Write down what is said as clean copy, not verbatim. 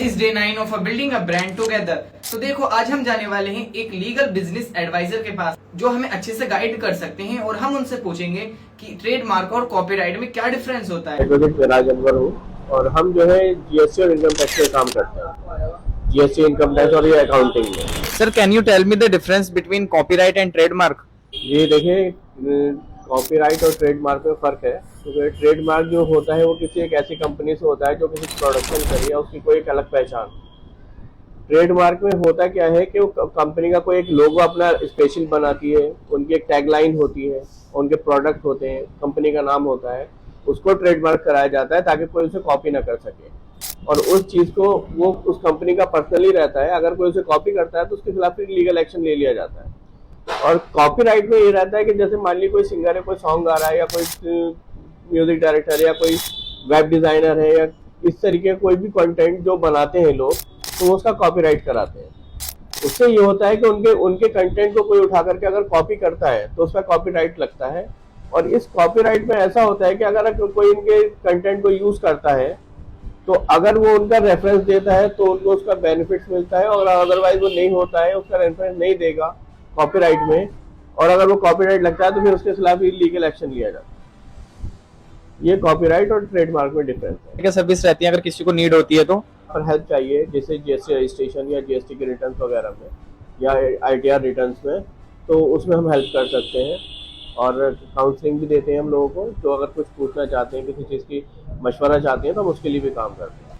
इस day 9 of building a brand together. तो देखो आज हम जाने वाले हैं एक लीगल बिजनेस एडवाइजर के पास जो हमें अच्छे से गाइड कर सकते हैं और हम उनसे पूछेंगे कि ट्रेडमार्क और कॉपीराइट में क्या डिफरेंस होता है। विराज अनवर हूँ और हम जो है जीएसटी और इनकम टैक्स में काम करते हैं। जीएसटी, इनकम टैक्स और ये अकाउंटिंग में। Sir can you tell me the difference between copyright and trademark. ये देखिए, कॉपीराइट और ट्रेडमार्क में फ़र्क है। क्योंकि ट्रेडमार्क जो होता है वो किसी एक ऐसी कंपनी से होता है जो किसी प्रोडक्शन करी है, उसकी कोई एक अलग पहचान। ट्रेडमार्क में होता क्या है कि वो कंपनी का कोई एक लोगो अपना स्पेशल बनाती है, उनकी एक टैगलाइन होती है, उनके प्रोडक्ट होते हैं, कंपनी का नाम होता है, उसको ट्रेडमार्क कराया जाता है ताकि कोई उसे कॉपी ना कर सके। और उस चीज़ को वो उस कंपनी का पर्सनली रहता है, अगर कोई उसे कॉपी करता है तो उसके खिलाफ फिर लीगल एक्शन ले लिया जाता है। और कॉपीराइट में ये रहता है कि जैसे मान लीजिए कोई सिंगर है, कोई सॉन्ग गा रहा है, या कोई म्यूजिक डायरेक्टर है, या कोई वेब डिजाइनर है, या इस तरीके कोई भी कंटेंट जो बनाते हैं लोग, तो वो उसका कॉपीराइट कराते हैं। उससे ये होता है कि उनके उनके कंटेंट को कोई उठा करके अगर कॉपी करता है तो उसका कॉपीराइट लगता है। और इस कॉपीराइट में ऐसा होता है कि अगर कोई इनके कंटेंट को यूज करता है तो अगर वो उनका रेफरेंस देता है तो उनको उसका बेनिफिट्स मिलता है, और अदरवाइज वो नहीं होता है, उसका रेफरेंस नहीं देगा कॉपीराइट में, और अगर वो कॉपीराइट लगता है तो फिर उसके खिलाफ लीगल एक्शन लिया जाता है। ये कॉपीराइट और ट्रेडमार्क में डिफरेंस है। क्या सर्विस रहती है अगर किसी को नीड होती है तो। और हेल्प चाहिए जैसे जीएसटी रजिस्ट्रेशन या जीएसटी के रिटर्न्स वगैरह में, या आईटीआर रिटर्न्स में, तो उसमें हम हेल्प कर सकते हैं। और काउंसलिंग भी देते हैं हम लोगों को, जो अगर कुछ पूछना चाहते हैं, किसी चीज़ की मशवरा चाहते हैं, तो हम उसके लिए भी काम करते हैं।